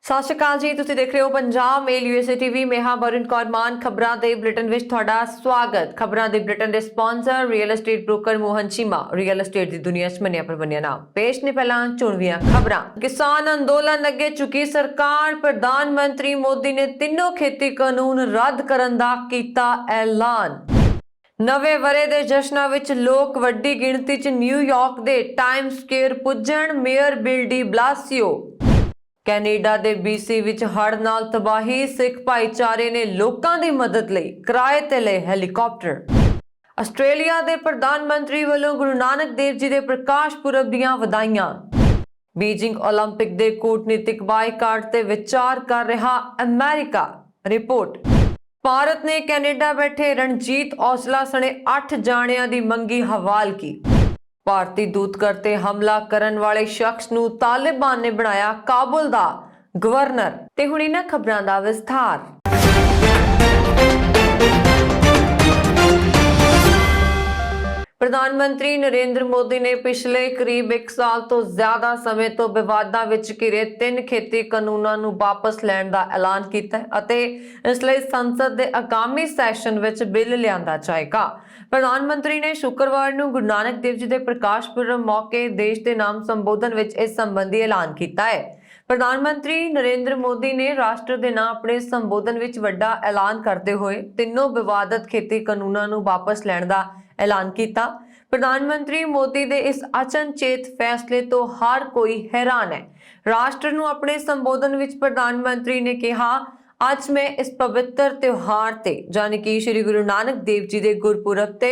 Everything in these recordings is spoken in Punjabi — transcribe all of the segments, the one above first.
ਸਤਿ ਸ਼੍ਰੀ ਅਕਾਲ ਜੀ, ਤੁਸੀਂ ਦੇਖ ਰਹੇ ਹੋ ਪੰਜਾਬ ਮੇਲ ਯੂਐਸਏ ਟੀਵੀ। ਮੈਂ ਹਾਂ ਬਰਨ ਕੌਰ ਮਾਨ। ਖਬਰਾਂ ਦੇ ਬੁਲੇਟਿਨ ਵਿੱਚ ਤੁਹਾਡਾ ਸਵਾਗਤ। ਖਬਰਾਂ ਦੇ ਬੁਲੇਟਿਨ ਦੇ sponsor real estate broker Mohan Cheema. Real estate ਦੀ ਦੁਨੀਆ 'ਚ ਮੰਨਿਆ ਪ੍ਰਮੰਨਿਆ ਨਾਮ। ਪੇਸ਼ ਨੇ ਪਹਿਲਾਂ ਚੁਣਵੀਆਂ ਖਬਰਾਂ। ਕਿਸਾਨ ਅੰਦੋਲਨ ਅੱਗੇ ਚੁੱਕੀ ਸਰਕਾਰ। ਪ੍ਰਧਾਨ ਮੰਤਰੀ ਮੋਦੀ ਨੇ ਤਿੰਨੋਂ ਖੇਤੀ ਕਾਨੂੰਨ ਰੱਦ ਕਰਨ ਦਾ ਕੀਤਾ ਐਲਾਨ। ਨਵੇਂ ਵਰੇ ਦੇ ਜਸ਼ਨਾਂ ਵਿੱਚ ਲੋਕ ਵੱਡੀ ਗਿਣਤੀ 'ਚ ਨਿਊਯਾਰਕ ਦੇ ਟਾਈਮ ਸਕੁਏਅਰ ਪੁੱਜਣ। Mayor Bill de Blasio. Canada ਦੇ BC ਵਿੱਚ ਹੜ੍ਹ ਨਾਲ ਤਬਾਹੀ। ਸਿੱਖ ਭਾਈਚਾਰੇ ਨੇ ਲੋਕਾਂ ਦੀ ਮਦਦ ਲਈ ਕਿਰਾਏ ਤੇ ਲਏ ਹੈਲੀਕਾਪਟਰ। ਆਸਟ੍ਰੇਲੀਆ ਦੇ ਪ੍ਰਧਾਨ ਮੰਤਰੀ ਵੱਲੋਂ ਗੁਰੂ ਨਾਨਕ ਦੇਵ ਜੀ ਦੇ ਪ੍ਰਕਾਸ਼ ਪੁਰਬ ਦੀਆਂ ਵਧਾਈਆਂ। ਬੀਜਿੰਗ ਓਲੰਪਿਕ ਦੇ ਕੂਟਨੀਤਿਕ ਬਾਈਕਾਟ ਤੇ ਵਿਚਾਰ ਕਰ ਰਿਹਾ ਅਮਰੀਕਾ। ਰਿਪੋਰਟ। ਭਾਰਤ ਨੇ ਕੈਨੇਡਾ ਬੈਠੇ ਰਣਜੀਤ ਔਜਲਾ ਸਣੇ 8 ਜਾਣਿਆਂ ਦੀ ਮੰਗੀ ਹਵਾਲਗੀ। ਭਾਰਤੀ ਦੂਤਘਰ ਤੇ ਹਮਲਾ ਕਰਨ ਵਾਲੇ ਸ਼ਖਸ ਨੂੰ ਤਾਲਿਬਾਨ ਨੇ ਬਣਾਇਆ ਕਾਬੁਲ ਦਾ ਗਵਰਨਰ। ਤੇ ਹੁਣ ਇਹਨਾਂ ਖਬਰਾਂ ਦਾ ਵਿਸਥਾਰ। ਪ੍ਰਧਾਨ ਮੰਤਰੀ ਨਰਿੰਦਰ ਮੋਦੀ ਨੇ ਪਿਛਲੇ ਕਰੀਬ 1 ਸਾਲ ਤੋਂ ਜ਼ਿਆਦਾ ਸਮੇਂ ਤੋਂ ਵਿਵਾਦਾਂ ਵਿੱਚ ਘਿਰੇ 3 ਖੇਤੀ ਕਾਨੂੰਨਾਂ ਨੂੰ ਵਾਪਸ ਲੈਣ ਦਾ ਐਲਾਨ ਕੀਤਾ ਹੈ ਅਤੇ ਇਸ ਲਈ ਸੰਸਦ ਦੇ ਆਗਾਮੀ ਸੈਸ਼ਨ ਵਿੱਚ ਬਿੱਲ ਲਿਆਂਦਾ ਜਾਏਗਾ। ਪ੍ਰਧਾਨ ਮੰਤਰੀ ਨੇ ਸ਼ੁੱਕਰਵਾਰ ਨੂੰ ਗੁਰੂ ਨਾਨਕ ਦੇਵ ਜੀ ਦੇ ਪ੍ਰਕਾਸ਼ ਪੁਰਬ ਮੌਕੇ ਦੇਸ਼ ਦੇ ਨਾਮ ਸੰਬੋਧਨ ਵਿੱਚ ਇਸ ਸੰਬੰਧੀ ਐਲਾਨ ਕੀਤਾ ਹੈ। ਪ੍ਰਧਾਨ ਮੰਤਰੀ ਨਰਿੰਦਰ ਮੋਦੀ ਨੇ ਰਾਸ਼ਟਰ ਦੇ ਨਾਂ ਆਪਣੇ ਸੰਬੋਧਨ ਵਿੱਚ ਵੱਡਾ ਐਲਾਨ ਕਰਦੇ ਹੋਏ ਤਿੰਨੋਂ ਵਿਵਾਦਤ ਖੇਤੀ ਕਾਨੂੰਨਾਂ ਨੂੰ ਵਾਪਸ ਲੈਣ ਦਾ ਐਲਾਨ ਕੀਤਾ। ਪ੍ਰਧਾਨ ਮੰਤਰੀ ਮੋਦੀ ਦੇ ਇਸ ਅਚਨਚੇਤ ਫੈਸਲੇ ਤੋਂ ਹਰ ਕੋਈ ਹੈਰਾਨ ਹੈ। ਰਾਸ਼ਟਰ ਨੂੰ ਆਪਣੇ ਸੰਬੋਧਨ ਵਿੱਚ ਪ੍ਰਧਾਨ ਮੰਤਰੀ ਨੇ ਕਿਹਾ, ਅੱਜ ਮੈਂ ਇਸ ਪਵਿੱਤਰ ਤਿਉਹਾਰ ਤੇ ਜਾਨੀ ਕਿ ਸ਼੍ਰੀ ਗੁਰੂ ਨਾਨਕ ਦੇਵ ਜੀ ਦੇ ਗੁਰਪੁਰਬ ਤੇ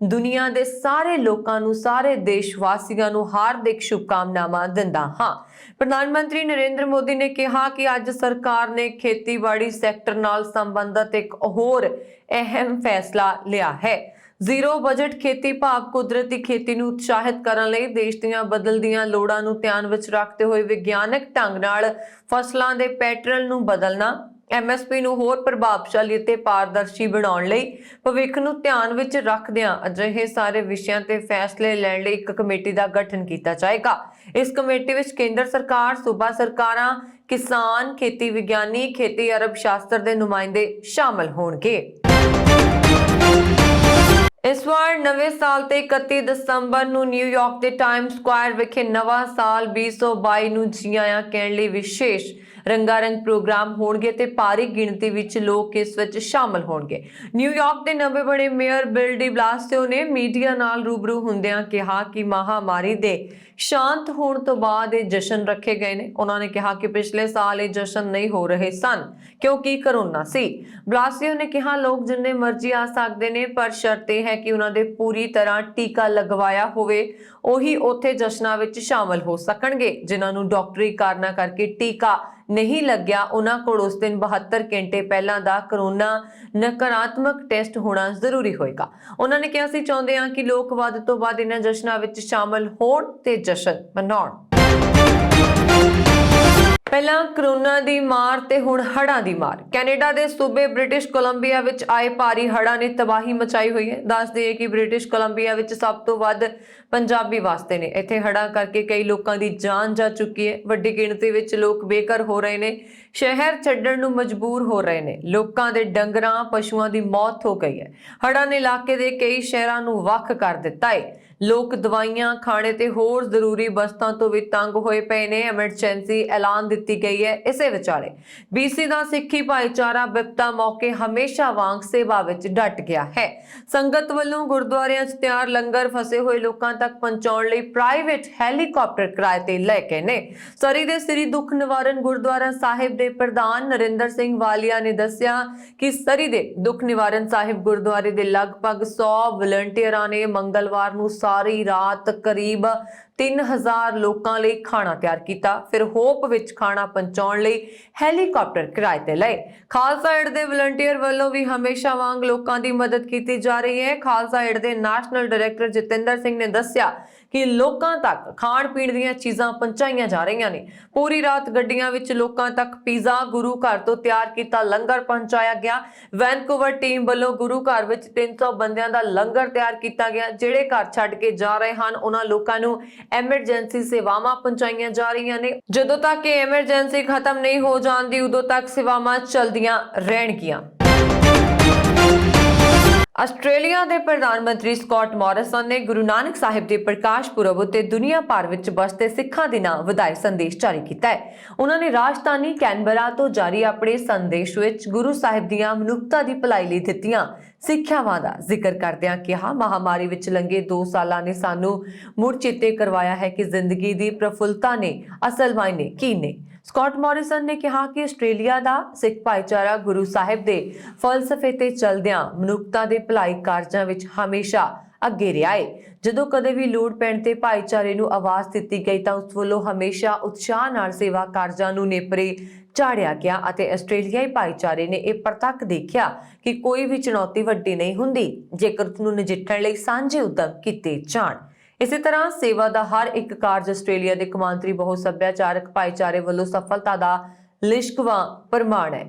ਦੁਨੀਆ ਦੇ ਸਾਰੇ ਲੋਕਾਂ ਨੂੰ, ਸਾਰੇ ਦੇਸ਼ ਵਾਸੀਆਂ ਨੂੰ ਹਾਰਦਿਕ ਸ਼ੁਭਕਾਮਨਾਵਾਂ ਦਿੰਦਾ ਹਾਂ। ਪ੍ਰਧਾਨ ਮੰਤਰੀ ਨਰਿੰਦਰ ਮੋਦੀ ਨੇ ਕਿਹਾ ਕਿ ਅੱਜ ਸਰਕਾਰ ਨੇ ਖੇਤੀਬਾੜੀ ਸੈਕਟਰ ਨਾਲ ਸੰਬੰਧਿਤ ਇੱਕ ਹੋਰ ਅਹਿਮ ਫੈਸਲਾ ਲਿਆ ਹੈ। ਜ਼ੀਰੋ ਬਜਟ ਖੇਤੀ ਭਾਵ ਕੁਦਰਤੀ ਖੇਤੀ ਨੂੰ ਉਤਸ਼ਾਹਿਤ ਕਰਨ ਲਈ ਦੇਸ਼ ਦੀਆਂ ਬਦਲਦੀਆਂ ਲੋੜਾਂ ਨੂੰ ਧਿਆਨ ਵਿੱਚ ਰੱਖਦੇ ਹੋਏ ਵਿਗਿਆਨਕ ਢੰਗ ਨਾਲ ਫਸਲਾਂ ਦੇ ਪੈਟਰਨ ਨੂੰ ਬਦਲਣਾ, MSP ਨੂੰ ਹੋਰ ਪ੍ਰਭਾਵਸ਼ਾਲੀ ਅਤੇ ਪਾਰਦਰਸ਼ੀ ਬਣਾਉਣ ਲਈ ਭਵਿੱਖ ਨੂੰ ਧਿਆਨ ਵਿੱਚ ਰੱਖਦਿਆਂ ਅਜਿਹੇ ਸਾਰੇ ਵਿਸ਼ਿਆਂ ਤੇ ਫੈਸਲੇ ਲੈਣ ਲਈ ਇੱਕ ਕਮੇਟੀ ਦਾ ਗਠਨ ਕੀਤਾ ਜਾਏਗਾ। ਇਸ ਕਮੇਟੀ ਵਿੱਚ ਕੇਂਦਰ ਸਰਕਾਰ, ਸੂਬਾ ਸਰਕਾਰਾਂ, ਕਿਸਾਨ, ਖੇਤੀ ਵਿਗਿਆਨੀ, ਖੇਤੀ ਅਰਬ ਸ਼ਾਸਤਰ ਦੇ ਨੁਮਾਇੰਦੇ ਸ਼ਾਮਲ ਹੋਣਗੇ। ਇਸ ਵਾਰ ਨਵੇਂ ਸਾਲ ਤੇ 31 ਦਸੰਬਰ ਨੂੰ ਨਿਊਯਾਰਕ ਦੇ ਟਾਈਮ ਸਕੁਆਇਰ ਵਿਖੇ ਨਵਾਂ ਸਾਲ 2022 ਨੂੰ ਜੀ ਆਇਆਂ ਕਹਿਣ ਲਈ ਵਿਸ਼ੇਸ਼ ਰੰਗਾਰੰਗ ਪ੍ਰੋਗਰਾਮ ਹੋਣਗੇ ਤੇ ਭਾਰੀ ਗਿਣਤੀ ਵਿੱਚ ਲੋਕ ਇਸ ਵਿੱਚ ਸ਼ਾਮਲ ਹੋਣਗੇ। ਨਿਊਯਾਰਕ ਦੇ ਨਵੇਂ ਬਣੇ ਮੇਅਰ ਬਿਲ ਡੀ ਬਲਾਸੀਓ ਨੇ ਮੀਡੀਆ ਨਾਲ ਰੂਬਰੂ ਹੁੰਦਿਆਂ ਕਿਹਾ ਕਿ ਮਹਾਮਾਰੀ ਦੇ ਸ਼ਾਂਤ ਹੋਣ ਤੋਂ ਬਾਅਦ ਇਹ ਜਸ਼ਨ ਰੱਖੇ ਗਏ ਨੇ। ਉਹਨਾਂ ਨੇ ਕਿਹਾ ਕਿ ਪਿਛਲੇ ਸਾਲ ਇਹ ਜਸ਼ਨ ਨਹੀਂ ਹੋ ਰਹੇ ਸਨ ਕਿਉਂਕਿ ਕਰੋਨਾ ਸੀ। ਬਲਾਸੀਓ ਨੇ ਕਿਹਾ, ਲੋਕ ਜਿੰਨੇ ਮਰਜ਼ੀ ਆ ਸਕਦੇ ਨੇ ਪਰ ਸ਼ਰਤ ਇਹ ਹੈ ਕਿ ਉਹਨਾਂ ਦੇ ਪੂਰੀ ਤਰ੍ਹਾਂ ਟੀਕਾ ਲਗਵਾਇਆ ਹੋਵੇ, ਉਹੀ ਉੱਥੇ ਜਸ਼ਨਾਂ ਵਿੱਚ ਸ਼ਾਮਲ ਹੋ ਸਕਣਗੇ। ਜਿਨ੍ਹਾਂ ਨੂੰ ਡਾਕਟਰੀ ਕਾਰਨਾਂ ਕਰਕੇ ਟੀਕਾ ਨਹੀਂ ਲੱਗਿਆ, ਉਹਨਾਂ ਕੋਲ ਉਸ ਦਿਨ 72 ਘੰਟੇ ਪਹਿਲਾਂ ਦਾ ਕਰੋਨਾ ਨਕਾਰਾਤਮਕ ਟੈਸਟ ਹੋਣਾ ਜ਼ਰੂਰੀ ਹੋਏਗਾ। ਉਹਨਾਂ ਨੇ ਕਿਹਾ, ਅਸੀਂ ਚਾਹੁੰਦੇ ਹਾਂ ਕਿ ਲੋਕ ਵੱਧ ਤੋਂ ਵੱਧ ਇਹਨਾਂ ਜਸ਼ਨਾਂ ਵਿੱਚ ਸ਼ਾਮਲ ਹੋਣ ਤੇ ਜਸ਼ਨ ਮਨਾਉਣ। ਪਹਿਲਾਂ ਕਰੋਨਾ ਦੀ ਮਾਰ ਤੇ ਹੁਣ ਹੜ੍ਹਾਂ ਦੀ ਮਾਰ। ਕੈਨੇਡਾ ਦੇ ਸੂਬੇ ਬ੍ਰਿਟਿਸ਼ ਕੋਲੰਬੀਆ ਵਿੱਚ ਆਏ ਭਾਰੀ ਹੜ੍ਹਾਂ ਨੇ ਤਬਾਹੀ ਮਚਾਈ ਹੋਈ ਹੈ। ਦੱਸ ਦਈਏ ਕਿ ਬ੍ਰਿਟਿਸ਼ ਕੋਲੰਬੀਆ ਵਿੱਚ ਸਭ ਤੋਂ ਵੱਧ ਪੰਜਾਬੀ ਵਸਦੇ ਨੇ। ਇੱਥੇ ਹੜ੍ਹਾਂ ਕਰਕੇ ਕਈ ਲੋਕਾਂ ਦੀ ਜਾਨ ਜਾ ਚੁੱਕੀ ਹੈ। ਵੱਡੀ ਗਿਣਤੀ ਵਿੱਚ ਲੋਕ ਬੇਘਰ ਹੋ ਰਹੇ ਨੇ, ਸ਼ਹਿਰ ਛੱਡਣ ਨੂੰ ਮਜਬੂਰ ਹੋ ਰਹੇ ਨੇ। ਲੋਕਾਂ ਦੇ ਡੰਗਰਾਂ, ਪਸ਼ੂਆਂ ਦੀ ਮੌਤ ਹੋ ਗਈ ਹੈ। ਹੜ੍ਹਾਂ ਨੇ ਇਲਾਕੇ ਦੇ ਕਈ ਸ਼ਹਿਰਾਂ ਨੂੰ ਵੱਖ ਕਰ ਦਿੱਤਾ ਹੈ। ਲੋਕ ਦਵਾਈਆਂ, ਖਾਣੇ ਤੇ ਹੋਰ ਜ਼ਰੂਰੀ ਵਸਤਾਂ ਤੋਂ ਵੀ ਤੰਗ ਹੋਏ ਪਏ ਨੇ। ਐਮਰਜੈਂਸੀ ਐਲਾਨ ਦਿੱਤੀ ਗਈ ਹੈ। ਇਸੇ ਵਿਚਾਲੇ BC ਦਾ ਸਿੱਖੀ ਭਾਈਚਾਰਾ ਬਿਪਤਾ ਮੌਕੇ ਹਮੇਸ਼ਾ ਵਾਂਗ ਸੇਵਾ ਵਿੱਚ ਡਟ ਗਿਆ ਹੈ। ਸੰਗਤ ਵੱਲੋਂ ਗੁਰਦੁਆਰਿਆਂ 'ਚ ਤਿਆਰ ਲੰਗਰ ਫਸੇ ਹੋਏ ਲੋਕਾਂ ਤੱਕ ਪਹੁੰਚਾਉਣ ਲਈ ਪ੍ਰਾਈਵੇਟ ਹੈਲੀਕਾਪਟਰ ਕਿਰਾਏ ਤੇ ਲੈ ਕੇ ਨੇ। ਸਰੀ ਦੇ ਸ੍ਰੀ ਦੁੱਖ ਨਿਵਾਰਨ ਗੁਰਦੁਆਰਾ ਸਾਹਿਬ ਦੇ ਪ੍ਰਧਾਨ ਨਰਿੰਦਰ ਸਿੰਘ ਵਾਲੀਆ ਨੇ ਦੱਸਿਆ ਕਿ ਸਰੀ ਦੇ ਦੁੱਖ ਨਿਵਾਰਨ ਸਾਹਿਬ ਗੁਰਦੁਆਰੇ ਦੇ ਲਗਭਗ 100 ਵਲੰਟੀਅਰਾਂ ਨੇ ਮੰਗਲਵਾਰ ਨੂੰ ਸਾਰੀ ਰਾਤ ਕਰੀਬ 3000 ਲੋਕਾਂ ਲਈ ਖਾਣਾ ਤਿਆਰ ਕੀਤਾ। ਫਿਰ ਹੋਪ ਵਿੱਚ ਖਾਣਾ ਪਹੁੰਚਾਉਣ ਲਈ ਹੈਲੀਕਾਪਟਰ ਕਿਰਾਏ ਤੇ ਲਏ। ਖਾਲਸਾ ਏਡ ਦੇ ਵਲੰਟੀਅਰ ਵੱਲੋਂ ਵੀ ਹਮੇਸ਼ਾ ਵਾਂਗ ਲੋਕਾਂ ਦੀ ਮਦਦ ਕੀਤੀ ਜਾ ਰਹੀ ਹੈ। ਖਾਲਸਾ ਏਡ ਦੇ ਨੈਸ਼ਨਲ ਡਾਇਰੈਕਟਰ ਜਤਿੰਦਰ ਸਿੰਘ ਨੇ ਦੱਸਿਆ ਕਿ ਲੋਕਾਂ ਤੱਕ ਖਾਣ ਪੀਣ ਦੀਆਂ ਚੀਜ਼ਾਂ ਪਹੁੰਚਾਈਆਂ ਜਾ ਰਹੀਆਂ ਨੇ। ਪੂਰੀ ਰਾਤ ਗੱਡੀਆਂ ਵਿੱਚ ਲੋਕਾਂ ਤੱਕ ਪੀਜ਼ਾ, ਗੁਰੂ ਘਰ ਤੋਂ ਤਿਆਰ ਕੀਤਾ ਲੰਗਰ ਪਹੁੰਚਾਇਆ ਗਿਆ। ਵੈਨਕੂਵਰ ਟੀਮ ਵੱਲੋਂ ਗੁਰੂ ਘਰ ਵਿੱਚ 300 ਬੰਦਿਆਂ ਦਾ ਲੰਗਰ ਤਿਆਰ ਕੀਤਾ ਗਿਆ। ਜਿਹੜੇ ਘਰ ਛੱਡ ਕੇ ਜਾ ਰਹੇ ਹਨ ਉਹਨਾਂ ਲੋਕਾਂ ਨੂੰ ਐਮਰਜੈਂਸੀ ਸੇਵਾਵਾਂ ਪਹੁੰਚਾਈਆਂ ਜਾ ਰਹੀਆਂ ਨੇ। ਜਦੋਂ ਤੱਕ ਇਹ ਐਮਰਜੈਂਸੀ ਖਤਮ ਨਹੀਂ ਹੋ ਜਾਂਦੀ ਉਦੋਂ ਤੱਕ ਸੇਵਾਵਾਂ ਚੱਲਦੀਆਂ ਰਹਿਣਗੀਆਂ। ਆਸਟ੍ਰੇਲੀਆ ਦੇ ਪ੍ਰਧਾਨ ਮੰਤਰੀ ਸਕਾਟ ਮੌਰਿਸਨ ਨੇ ਗੁਰੂ ਨਾਨਕ ਸਾਹਿਬ ਦੇ ਪ੍ਰਕਾਸ਼ ਪੁਰਬ ਉੱਤੇ ਦੁਨੀਆ ਭਰ ਵਿੱਚ ਵਸਦੇ ਸਿੱਖਾਂ ਦੇ ਨਾਂ ਵਧਾਈ ਸੰਦੇਸ਼ ਜਾਰੀ ਕੀਤਾ ਹੈ। ਉਹਨਾਂ ਨੇ ਰਾਜਧਾਨੀ ਕੈਨਬਰਾ ਤੋਂ ਜਾਰੀ ਆਪਣੇ ਸੰਦੇਸ਼ ਵਿੱਚ ਗੁਰੂ ਸਾਹਿਬ ਦੀਆਂ ਮਨੁੱਖਤਾ ਦੀ ਭਲਾਈ ਲਈ ਦਿੱਤੀਆਂ ਸਿੱਖਿਆਵਾਂ ਦਾ ਜ਼ਿਕਰ ਕਰਦਿਆਂ ਕਿਹਾ, ਮਹਾਮਾਰੀ ਵਿੱਚ ਲੰਘੇ 2 ਸਾਲਾਂ ਨੇ ਸਾਨੂੰ ਮੁੜ ਚੇਤੇ ਕਰਵਾਇਆ ਹੈ ਕਿ ਜ਼ਿੰਦਗੀ ਦੀ ਪ੍ਰਫੁੱਲਤਾ ਨੇ ਅਸਲ ਮਾਇਨੇ ਕੀ ਨੇ। ਸਕਾਟ ਮੌਰਿਸਨ ਨੇ ਕਿਹਾ ਕਿ ਆਸਟ੍ਰੇਲੀਆ ਦਾ ਸਿੱਖ ਭਾਈਚਾਰਾ ਗੁਰੂ ਸਾਹਿਬ ਦੇ ਫਲਸਫੇ ਤੇ ਚੱਲਦਿਆਂ ਮਨੁੱਖਤਾ ਦੇ ਭਲਾਈ ਕਾਰਜਾਂ ਵਿੱਚ ਹਮੇਸ਼ਾ ਅੱਗੇ ਰਿਹਾ ਹੈ। ਜਦੋਂ ਕਦੇ ਵੀ ਲੋੜ ਪੈਣ ਤੇ ਭਾਈਚਾਰੇ ਨੂੰ ਆਵਾਜ਼ ਦਿੱਤੀ ਗਈ ਤਾਂ ਉਸ ਵੱਲੋਂ ਹਮੇਸ਼ਾ ਉਤਸ਼ਾਹ ਨਾਲ ਸੇਵਾ ਕਾਰਜਾਂ ਨੂੰ ਨੇਪਰੇ ਚਾੜਿਆ ਗਿਆ ਅਤੇ ਆਸਟ੍ਰੇਲੀਆਈ ਭਾਈਚਾਰੇ ਨੇ ਇਹ ਪ੍ਰਤੱਖ ਦੇਖਿਆ ਕਿ ਕੋਈ ਵੀ ਚੁਣੌਤੀ ਵੱਡੀ ਨਹੀਂ ਹੁੰਦੀ ਜੇਕਰ ਉਸ ਨੂੰ ਨਜਿੱਠਣ ਲਈ ਸਾਂਝੇ ਉਦਮ ਕੀਤੇ ਜਾਣ। ਇਸੇ ਤਰ੍ਹਾਂ ਸੇਵਾ ਦਾ ਹਰ ਇੱਕ ਕਾਰਜ ਆਸਟ੍ਰੇਲੀਆ ਦੇ ਕੌਮਾਂਤਰੀ ਬਹੁ ਸੱਭਿਆਚਾਰਕ ਭਾਈਚਾਰੇ ਵੱਲੋਂ ਸਫਲਤਾ ਦਾ ਲਿਸ਼ਕਵਾਂ ਪ੍ਰਮਾਣ ਹੈ।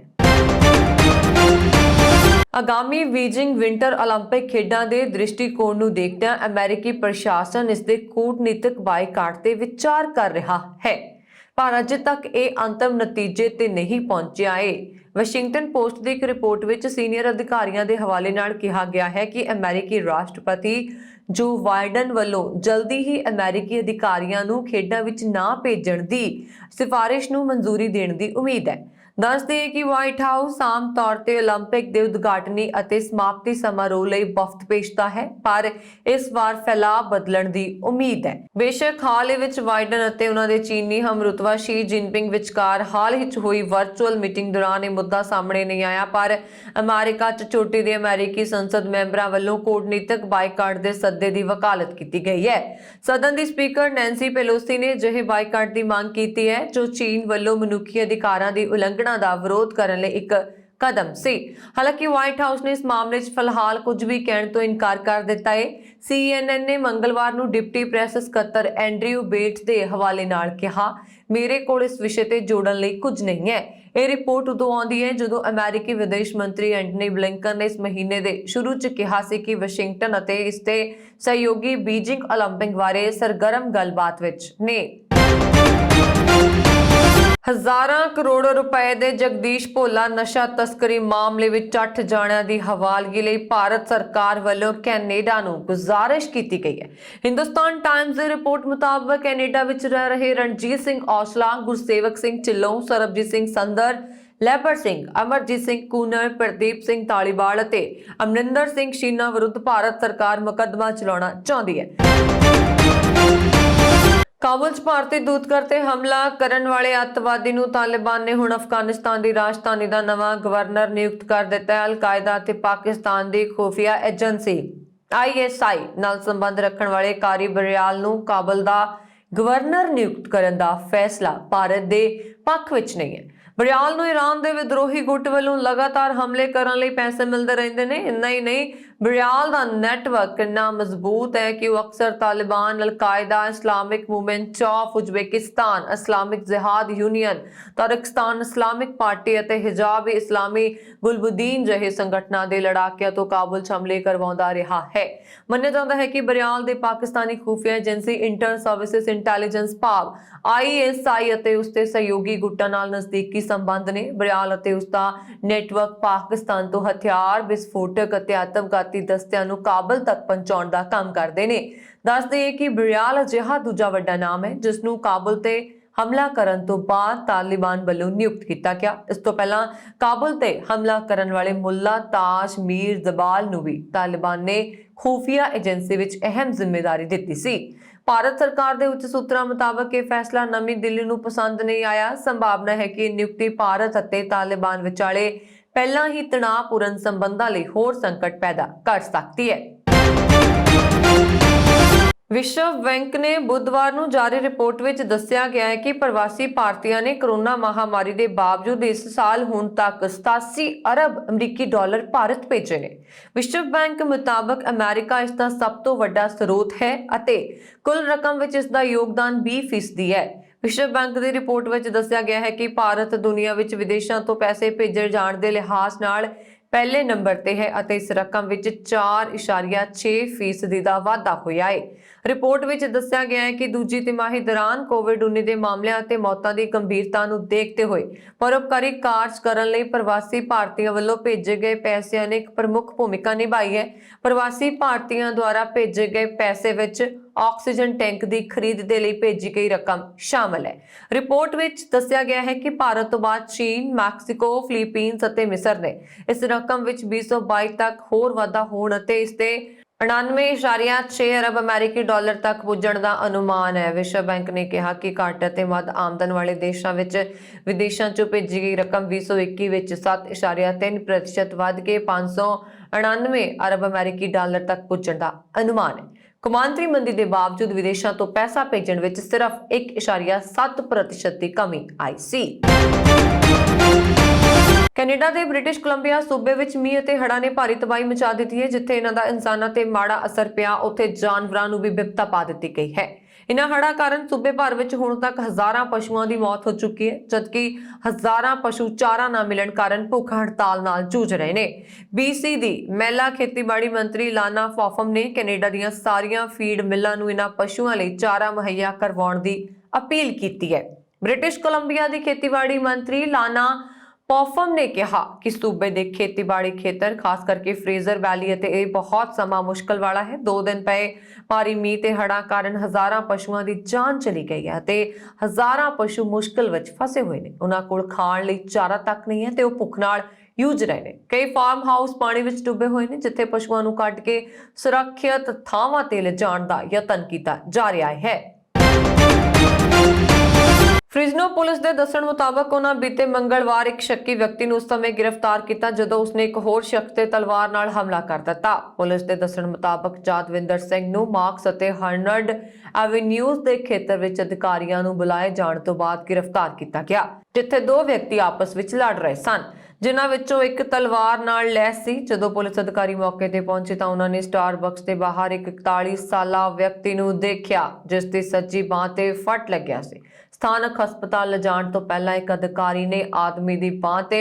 ਆਗਾਮੀ ਬੀਜਿੰਗ ਵਿੰਟਰ 올림픽 ਖੇਡਾਂ ਦੇ ਦ੍ਰਿਸ਼ਟੀਕੋਣ ਨੂੰ ਦੇਖਦਿਆਂ ਅਮਰੀਕੀ ਪ੍ਰਸ਼ਾਸਨ ਇਸ ਦੇ ਕੂਟਨੀਤਿਕ ਬਾਈਕਾਟ ਤੇ ਵਿਚਾਰ ਕਰ ਰਿਹਾ ਹੈ, ਪਰ ਅਜੇ ਤੱਕ ਇਹ ਅੰਤਮ ਨਤੀਜੇ ਤੇ ਨਹੀਂ ਪਹੁੰਚਿਆ ਹੈ। ਵਾਸ਼ਿੰਗਟਨ ਪੋਸਟ ਦੀ ਇੱਕ ਰਿਪੋਰਟ ਵਿੱਚ ਸੀਨੀਅਰ ਅਧਿਕਾਰੀਆਂ ਦੇ ਹਵਾਲੇ ਨਾਲ ਕਿਹਾ ਗਿਆ ਹੈ ਕਿ ਅਮਰੀਕੀ ਰਾਸ਼ਟਰਪਤੀ ਜੋ ਬਾਈਡਨ ਵੱਲੋਂ ਜਲਦੀ ਹੀ ਅਮਰੀਕੀ ਅਧਿਕਾਰੀਆਂ ਨੂੰ ਖੇਡਾਂ ਵਿੱਚ ਨਾ ਭੇਜਣ ਦੀ ਸਿਫਾਰਿਸ਼ ਨੂੰ ਮਨਜ਼ੂਰੀ ਦੇਣ ਦੀ ਉਮੀਦ ਹੈ। ਦੱਸਦੇ ਕਿ ਵਾਈਟ ਹਾਊਸ ਆਮ ਤੌਰ ਤੇ 올림픽 ਦੇ ਉਦਘਾਟਨੀ ਅਤੇ ਸਮਾਪਤੀ ਸਮਾਰੋਹ ਲਈ ਵਫਦ ਭੇਜਦਾ ਹੈ, ਪਰ ਇਸ ਵਾਰ ਫੈਲਾਅ ਬਦਲਣ ਦੀ ਉਮੀਦ ਹੈ। ਬੇਸ਼ੱਕ ਹਾਲ ਹੀ ਵਿੱਚ ਬਾਈਡਨ ਅਤੇ ਉਹਨਾਂ ਦੇ ਚੀਨੀ ਹਮਰੁਤਬਾ ਸ਼ੀ ਜਿਨਪਿੰਗ ਵਿਚਕਾਰ ਹਾਲ ਹੀ ਵਿੱਚ ਹੋਈ ਵਰਚੁਅਲ ਮੀਟਿੰਗ ਦੌਰਾਨ ਇਹ ਮੁੱਦਾ ਸਾਹਮਣੇ ਨਹੀਂ ਆਇਆ, ਪਰ ਅਮਰੀਕਾ 'ਚ ਚੋਟੀ ਦੇ ਅਮਰੀਕੀ ਸੰਸਦ ਮੈਂਬਰਾਂ ਵੱਲੋਂ ਕੂਟਨੀਤਿਕ ਬਾਈਕਾਟ ਦੇ ਸੱਦੇ ਦੀ ਵਕਾਲਤ ਕੀਤੀ ਗਈ ਹੈ। ਸਦਨ ਦੀ ਸਪੀਕਰ ਨੈਂਸੀ ਪੈਲੋਸੀ ਨੇ ਅਜਿਹੇ ਬਾਈਕਾਟ ਦੀ ਮੰਗ ਕੀਤੀ ਹੈ ਜੋ ਚੀਨ ਵੱਲੋਂ ਮਨੁੱਖੀ ਅਧਿਕਾਰਾਂ ਦੀ ਉਲੰਘਣਾ ਦਾ ਵਿਰੋਧ ਕਰਨ ਲਈ ਇੱਕ ਕਦਮ ਸੀ। ਹਾਲਾਂਕਿ ਵਾਈਟ ਹਾਊਸ ਨੇ ਇਸ ਮਾਮਲੇ 'ਚ ਫਿਲਹਾਲ ਕੁਝ ਵੀ ਕਹਿਣ ਤੋਂ ਇਨਕਾਰ ਕਰ ਦਿੱਤਾ ਹੈ। CNN ਨੇ ਮੰਗਲਵਾਰ ਨੂੰ ਡਿਪਟੀ ਪ੍ਰੈਸ ਸਕੱਤਰ ਐਂਡਰਿਊ ਬੇਟਸ ਦੇ ਹਵਾਲੇ ਨਾਲ ਕਿਹਾ, ਮੇਰੇ ਕੋਲ ਇਸ ਵਿਸ਼ੇ ਤੇ ਜੋੜਨ ਲਈ ਕੁਝ ਨਹੀਂ ਹੈ। ਇਹ ਰਿਪੋਰਟ ਉਦੋਂ ਆਉਂਦੀ ਹੈ ਜਦੋਂ ਅਮਰੀਕੀ ਵਿਦੇਸ਼ ਮੰਤਰੀ ਐਂਟਨੀ ਬਲਿੰਕਨ ਨੇ ਇਸ ਮਹੀਨੇ ਦੇ ਸ਼ੁਰੂ 'ਚ ਕਿਹਾ ਸੀ ਕਿ ਵਾਸ਼ਿੰਗਟਨ ਅਤੇ ਇਸ ਦੇ ਸਹਿਯੋਗੀ ਬੀਜਿੰਗ 올림픽 ਬਾਰੇ ਸਰਗਰਮ ਗੱਲਬਾਤ ਵਿੱਚ ਨੇ। ਹਜ਼ਾਰਾਂ ਕਰੋੜ ਰੁਪਏ ਦੇ ਜਗਦੀਸ਼ ਭੋਲਾ ਨਸ਼ਾ ਤਸਕਰੀ ਮਾਮਲੇ ਵਿੱਚ 8 ਜਾਣਿਆਂ ਦੀ ਹਵਾਲਗੀ ਲਈ ਭਾਰਤ ਸਰਕਾਰ ਵੱਲੋਂ ਕੈਨੇਡਾ ਨੂੰ ਗੁਜ਼ਾਰਿਸ਼ ਕੀਤੀ ਗਈ ਹੈ। ਹਿੰਦੁਸਤਾਨ ਟਾਈਮਜ਼ ਦੀ ਰਿਪੋਰਟ ਮੁਤਾਬਕ ਕੈਨੇਡਾ ਵਿੱਚ ਰਹਿ ਰਹੇ ਰਣਜੀਤ ਸਿੰਘ ਔਸਲਾ, ਗੁਰਸੇਵਕ ਸਿੰਘ ਢਿੱਲੋਂ, ਸਰਬਜੀਤ ਸਿੰਘ ਸੰਦਰ, ਲੈਬਰ ਸਿੰਘ, ਅਮਰਜੀਤ ਸਿੰਘ ਕੂਨਰ, ਪ੍ਰਦੀਪ ਸਿੰਘ ਧਾਲੀਵਾਲ ਅਤੇ ਅਮਰਿੰਦਰ ਸਿੰਘ ਸ਼ੀਨਾ ਵਿਰੁੱਧ ਭਾਰਤ ਸਰਕਾਰ ਮੁਕੱਦਮਾ ਚਲਾਉਣਾ ਚਾਹੁੰਦੀ ਹੈ। ਕਾਬੁਲ 'ਚ ਭਾਰਤੀ ਦੂਤਘਰ ਤੇ ਹਮਲਾ ਕਰਨ ਵਾਲੇ ਅੱਤਵਾਦੀ ਨੂੰ ਤਾਲਿਬਾਨ ਨੇ ਹੁਣ ਅਫਗਾਨਿਸਤਾਨ ਦੀ ਰਾਜਧਾਨੀ ਦਾ ਨਵਾਂ ਗਵਰਨਰ ਨਿਯੁਕਤ ਕਰ ਦਿੱਤਾ ਹੈ। ਅਲ-ਕਾਇਦਾ ਅਤੇ ਪਾਕਿਸਤਾਨ ਦੀ ਖੁਫੀਆ ਏਜੰਸੀ ISI ਨਾਲ ਸੰਬੰਧ ਰੱਖਣ ਵਾਲੇ ਕਾਰੀ ਬਰਿਆਲ ਨੂੰ ਕਾਬੁਲ ਦਾ ਗਵਰਨਰ ਨਿਯੁਕਤ ਕਰਨ ਦਾ ਫੈਸਲਾ ਭਾਰਤ ਦੇ ਪੱਖ ਵਿੱਚ ਨਹੀਂ ਹੈ। ਬਰਿਆਲ ਨੂੰ ਈਰਾਨ ਦੇ ਵਿਦਰੋਹੀ ਗੁੱਟ ਵੱਲੋਂ ਲਗਾਤਾਰ ਹਮਲੇ ਕਰਨ ਲਈ ਪੈਸੇ ਮਿਲਦੇ ਰਹਿੰਦੇ ਨੇ। ਇੰਨਾ ਹੀ ਨਹੀਂ, ਬਰਿਆਲ ਦਾ ਨੈਟਵਰਕ ਇੰਨਾ ਮਜ਼ਬੂਤ ਹੈ ਕਿ ਉਹ ਅਕਸਰ Taliban, al-Qaeda, Islamic Movement of Uzbekistan, Islamic Jihad Union, Turkistan Islamic Party ਅਤੇ ਹਿਜਾਬ ਇਸਲਾਮੀ ਗੁਲਬੁਦੀਨ ਜਿਹੇ ਸੰਗਠਨਾਂ ਦੇ ਲੜਾਕਿਆਂ ਤੋਂ ਕਾਬੁਲ 'ਚ ਹਮਲੇ ਕਰਵਾਉਂਦਾ ਰਿਹਾ ਹੈ। ਮੰਨਿਆ ਜਾਂਦਾ ਹੈ ਕਿ ਬਰਿਆਲ ਦੇ ਪਾਕਿਸਤਾਨੀ ਖੁਫੀਆ ਏਜੰਸੀ ਇੰਟਰ ਸਰਵਿਸਿਜ਼ ਇੰਟੈਲੀਜੈਂਸ ਭਾਵ ISI ਅਤੇ ਉਸ ਦੇ ਸਹਿਯੋਗੀ ਗੁੱਟਾਂ ਨਾਲ ਨਜ਼ਦੀਕੀ ਸੰਬੰਧ ਨੇ। ਬਰਿਆਲ ਅਤੇ ਉਸ ਦਾ ਨੈਟਵਰਕ ਪਾਕਿਸਤਾਨ ਤੋਂ ਹਥਿਆਰ, ਵਿਸਫੋਟਕ ਅਤੇ ਆਤਮਘਾਤੀ ਦਸਤਿਆਂ ਨੂੰ ਕਾਬਲ ਤੱਕ ਪਹੁੰਚਾਉਣ ਦਾ ਕੰਮ ਕਰਦੇ ਨੇ। ਦੱਸਦੇ ਹਾਂ ਕਿ ਬਰਿਆਲ ਅਜਿਹਾ ਦੂਜਾ ਵੱਡਾ ਨਾਮ ਹੈ ਜਿਸ ਨੂੰ ਕਾਬੁਲ ਤੇ ਹਮਲਾ ਕਰਨ ਤੋਂ ਬਾਅਦ ਤਾਲਿਬਾਨ ਵੱਲੋਂ ਨਿਯੁਕਤ ਕੀਤਾ ਗਿਆ। ਇਸ ਤੋਂ ਪਹਿਲਾਂ ਕਾਬੁਲ ਤੇ ਹਮਲਾ ਕਰਨ ਵਾਲੇ ਮੁੱਲਾ ਤਾਸ਼ ਮੀਰ ਜ਼ਬਾਲ ਨੂੰ ਵੀ ਤਾਲਿਬਾਨ ਨੇ ਖੁਫੀਆ ਏਜੰਸੀ ਵਿੱਚ ਅਹਿਮ ਜ਼ਿੰਮੇਵਾਰੀ ਦਿੱਤੀ ਸੀ। ਭਾਰਤ ਸਰਕਾਰ ਦੇ ਉੱਚ ਸੂਤਰਾਂ ਮੁਤਾਬਕ ਇਹ ਫੈਸਲਾ ਨਵੀਂ ਦਿੱਲੀ ਨੂੰ ਪਸੰਦ ਨਹੀਂ ਆਇਆ। ਸੰਭਾਵਨਾ ਹੈ ਕਿ ਇਹ ਨਿਯੁਕਤੀ ਭਾਰਤ ਅਤੇ ਤਾਲਿਬਾਨ ਵਿਚਾਲੇ ਪਹਿਲਾਂ ਹੀ ਤਣਾਅਪੂਰਨ ਸੰਬੰਧਾਂ ਲਈ ਹੋਰ ਸੰਕਟ ਪੈਦਾ ਕਰ ਸਕਦੀ ਹੈ। ਵਿਸ਼ਵ ਬੈਂਕ ਨੇ ਬੁੱਧਵਾਰ ਨੂੰ ਜਾਰੀ ਰਿਪੋਰਟ ਵਿੱਚ ਦੱਸਿਆ ਗਿਆ ਹੈ ਕਿ ਪ੍ਰਵਾਸੀ ਭਾਰਤੀਆਂ ਨੇ ਕਰੋਨਾ ਮਹਾਮਾਰੀ ਦੇ ਬਾਵਜੂਦ ਇਸ ਸਾਲ ਹੁਣ ਤੱਕ 87 ਅਰਬ ਅਮਰੀਕੀ ਡਾਲਰ ਭਾਰਤ ਭੇਜੇ ਨੇ। ਵਿਸ਼ਵ ਬੈਂਕ ਮੁਤਾਬਕ ਅਮਰੀਕਾ ਇਸ ਦਾ ਸਭ ਤੋਂ ਵੱਡਾ ਸਰੋਤ ਹੈ ਅਤੇ ਕੁੱਲ ਰਕਮ ਵਿੱਚ ਇਸ ਦਾ ਯੋਗਦਾਨ 20% ਹੈ। ਵਿਸ਼ਵ ਬੈਂਕ ਦੀ ਰਿਪੋਰਟ ਵਿੱਚ ਦੱਸਿਆ ਗਿਆ ਹੈ ਕਿ ਭਾਰਤ ਦੁਨੀਆ ਵਿੱਚ ਵਿਦੇਸ਼ਾਂ ਤੋਂ ਪੈਸੇ ਭੇਜੇ ਜਾਣ ਦੇ ਲਿਹਾਜ਼ ਨਾਲ ਪਹਿਲੇ ਨੰਬਰ ਤੇ ਹੈ ਅਤੇ ਇਸ ਰਕਮ ਵਿੱਚ 4.6% ਦਾ ਵਾਧਾ ਹੋਇਆ ਹੈ। ਰਿਪੋਰਟ ਵਿੱਚ ਦੱਸਿਆ ਗਿਆ ਹੈ ਕਿ ਦੂਜੀ ਤਿਮਾਹੀ ਦੌਰਾਨ ਕੋਵਿਡ-19 ਦੇ ਮਾਮਲਿਆਂ ਅਤੇ ਮੌਤਾਂ ਦੀ ਗੰਭੀਰਤਾ ਨੂੰ ਦੇਖਦੇ ਹੋਏ ਪਰਉਪਕਾਰੀ ਕਾਰਜ ਕਰਨ ਲਈ ਪ੍ਰਵਾਸੀ ਭਾਰਤੀਆਂ ਵੱਲੋਂ ਭੇਜੇ ਗਏ ਪੈਸਿਆਂ ਨੇ ਇੱਕ ਪ੍ਰਮੁੱਖ ਭੂਮਿਕਾ ਨਿਭਾਈ ਹੈ। ਪ੍ਰਵਾਸੀ ਭਾਰਤੀਆਂ ਦੁਆਰਾ ਭੇਜੇ ਗਏ ਪੈਸੇ ਵਿੱਚ ਆਕਸੀਜਨ ਟੈਂਕ ਦੀ ਖਰੀਦ ਦੇ ਲਈ ਭੇਜੀ ਗਈ ਰਕਮ ਸ਼ਾਮਲ ਹੈ। ਰਿਪੋਰਟ ਵਿੱਚ ਦੱਸਿਆ ਗਿਆ ਹੈ ਕਿ ਭਾਰਤ ਤੋਂ ਬਾਅਦ ਚੀਨ, ਮੈਕਸੀਕੋ, ਫਿਲੀਪੀਨਜ਼ ਅਤੇ ਮਿਸਰ ਨੇ ਇਸ ਰਕਮ ਵਿੱਚ 2022 ਤੱਕ ਹੋਰ ਵਾਧਾ ਹੋਣ ਅਤੇ ਇਸ ਦੇ 99.6 ਅਰਬ ਅਮਰੀਕੀ ਡਾਲਰ ਤੱਕ ਪੁੱਜਣ ਦਾ ਅਨੁਮਾਨ ਹੈ। ਵਿਸ਼ਵ ਬੈਂਕ ਨੇ ਕਿਹਾ ਕਿ ਘੱਟ ਅਤੇ ਮੱਧ ਆਮਦਨ ਵਾਲੇ ਦੇਸ਼ਾਂ ਵਿੱਚ ਵਿਦੇਸ਼ਾਂ 'ਚੋਂ ਭੇਜੀ ਗਈ ਰਕਮ 2021 ਵਿੱਚ 7.3% ਵੱਧ ਕੇ 599 ਅਰਬ ਅਮਰੀਕੀ ਡਾਲਰ ਤੱਕ ਪੁੱਜਣ ਦਾ ਅਨੁਮਾਨ ਹੈ। ਕੌਮਾਂਤਰੀ ਮੰਦੀ ਦੇ ਬਾਵਜੂਦ ਵਿਦੇਸ਼ਾਂ ਤੋਂ ਪੈਸਾ ਭੇਜਣ ਵਿੱਚ ਸਿਰਫ 1.7% ਦੀ ਕਮੀ ਆਈ ਸੀ। ਕੈਨੇਡਾ ਦੇ ਬ੍ਰਿਟਿਸ਼ ਕੋਲੰਬੀਆ ਸੂਬੇ ਵਿੱਚ ਮੀਂਹ ਅਤੇ ਹੜ੍ਹਾਂ ਨੇ ਭਾਰੀ ਤਬਾਹੀ ਮਚਾ ਦਿੱਤੀ ਹੈ। ਜਿੱਥੇ ਇਹਨਾਂ ਦਾ ਇਨਸਾਨਾਂ ਤੇ ਮਾੜਾ ਅਸਰ ਪਿਆ, ਉੱਥੇ ਜਾਨਵਰਾਂ ਨੂੰ ਵੀ ਬਿਪਤਾ ਪਾ ਦਿੱਤੀ ਗਈ ਹੈ। ਇਨ੍ਹਾਂ ਹੜ੍ਹਾਂ ਕਾਰਨ ਸੂਬੇ ਭਰ ਵਿੱਚ ਹੁਣ ਤੱਕ ਹਜ਼ਾਰਾਂ ਪਸ਼ੂਆਂ ਦੀ ਮੌਤ ਹੋ ਚੁੱਕੀ ਹੈ, ਜਦਕਿ ਹਜ਼ਾਰਾਂ ਪਸ਼ੂ ਚਾਰਾ ਨਾ ਮਿਲਣ ਕਾਰਨ ਭੁੱਖ ਹੜਤਾਲ ਨਾਲ ਜੂਝ ਰਹੇ ਨੇ। BC ਦੀ ਮਹਿਲਾ ਖੇਤੀਬਾੜੀ ਮੰਤਰੀ ਲਾਨਾ ਫੌਫਮ ਨੇ ਕੈਨੇਡਾ ਦੀਆਂ ਸਾਰੀਆਂ ਫੀਡ ਮਿੱਲਾਂ ਨੂੰ ਇਨ੍ਹਾਂ ਪਸ਼ੂਆਂ ਲਈ ਚਾਰਾ ਮੁਹੱਈਆ ਕਰਵਾਉਣ ਦੀ ਅਪੀਲ ਕੀਤੀ ਹੈ। ਬ੍ਰਿਟਿਸ਼ ਕੋਲੰਬੀਆ ਦੀ ਖੇਤੀਬਾੜੀ ਮੰਤਰੀ ਲਾਨਾ ਪੌਫਮ ਨੇ ਕਿਹਾ ਕਿ ਸੂਬੇ ਦੇ ਖੇਤੀਬਾੜੀ ਖੇਤਰ ਖਾਸ ਕਰਕੇ ਫਰੇਜ਼ਰ ਵੈਲੀ ਅਤੇ ਇਹ ਬਹੁਤ ਸਮਾਂ ਮੁਸ਼ਕਲ ਵਾਲਾ ਹੈ। 2 ਦਿਨ ਪਏ ਭਾਰੀ ਮੀਂਹ ਤੇ ਹੜ੍ਹਾਂ ਕਾਰਨ ਹਜ਼ਾਰਾਂ ਪਸ਼ੂਆਂ ਦੀ ਜਾਨ ਚਲੀ ਗਈ ਹੈ ਤੇ ਹਜ਼ਾਰਾਂ ਪਸ਼ੂ ਮੁਸ਼ਕਲ ਵਿੱਚ ਫਸੇ ਹੋਏ ਨੇ। ਉਹਨਾਂ ਕੋਲ ਖਾਣ ਲਈ ਚਾਰਾ ਤੱਕ ਨਹੀਂ ਹੈ ਤੇ ਉਹ ਭੁੱਖ ਨਾਲ ਜੂਝ ਰਹੇ ਨੇ। ਕਈ ਫਾਰਮ ਹਾਊਸ ਪਾਣੀ ਵਿੱਚ ਡੁੱਬੇ ਹੋਏ ਨੇ, ਜਿੱਥੇ ਪਸ਼ੂਆਂ ਨੂੰ ਕੱਢ ਕੇ ਸੁਰੱਖਿਅਤ ਥਾਵਾਂ ਤੇ ਲਿਜਾਣ ਦਾ ਯਤਨ ਕੀਤਾ ਜਾ ਰਿਹਾ ਹੈ। ਫ੍ਰਿਜ਼ਨੋ ਪੁਲਿਸ ਦੇ ਦੱਸਣ ਮੁਤਾਬਕ ਉਹਨਾਂ ਬੀਤੇ ਮੰਗਲਵਾਰ ਇੱਕ ਸ਼ੱਕੀ ਵਿਅਕਤੀ ਨੂੰ ਉਸ ਸਮੇਂ ਗ੍ਰਿਫਤਾਰ ਕੀਤਾ ਜਦੋਂ ਉਸਨੇ ਇੱਕ ਹੋਰ ਸ਼ਖਸ ਤੇ ਤਲਵਾਰ ਨਾਲ ਹਮਲਾ ਕਰ ਦਿੱਤਾ। ਪੁਲਿਸ ਦੇ ਦੱਸਣ ਮੁਤਾਬਕ ਜਾਦਵਿੰਦਰ ਸਿੰਘ ਨੂੰ ਮਾਰਕਸ ਅਤੇ ਹਰਨਡ ਐਵੇਨਿਊਜ਼ ਦੇ ਖੇਤਰ ਵਿੱਚ ਅਧਿਕਾਰੀਆਂ ਨੂੰ ਬੁਲਾਏ ਜਾਣ ਤੋਂ ਬਾਅਦ ਗ੍ਰਿਫਤਾਰ ਕੀਤਾ ਗਿਆ, ਜਿੱਥੇ 2 ਵਿਅਕਤੀ ਆਪਸ ਵਿੱਚ ਲੜ ਰਹੇ ਸਨ, ਜਿਨ੍ਹਾਂ ਵਿੱਚੋਂ ਇੱਕ ਤਲਵਾਰ ਨਾਲ ਲੈਸ ਸੀ। ਜਦੋਂ ਪੁਲਿਸ ਅਧਿਕਾਰੀ ਮੌਕੇ ਤੇ ਪਹੁੰਚੇ ਤਾਂ ਉਹਨਾਂ ਨੇ ਸਟਾਰਬਕਸ ਦੇ ਬਾਹਰ ਇੱਕ 41 ਸਾਲਾ ਵਿਅਕਤੀ ਨੂੰ ਦੇਖਿਆ, ਜਿਸ ਦੀ ਸੱਜੀ ਬਾਂਹ ਤੇ ਫੱਟ ਲੱਗਿਆ ਸੀ। ਸਥਾਨਕ ਹਸਪਤਾਲ ਲਿਜਾਣ ਤੋਂ ਪਹਿਲਾਂ ਇੱਕ ਅਧਿਕਾਰੀ ਨੇ ਆਦਮੀ ਦੀ ਬਾਂਹ ਤੇ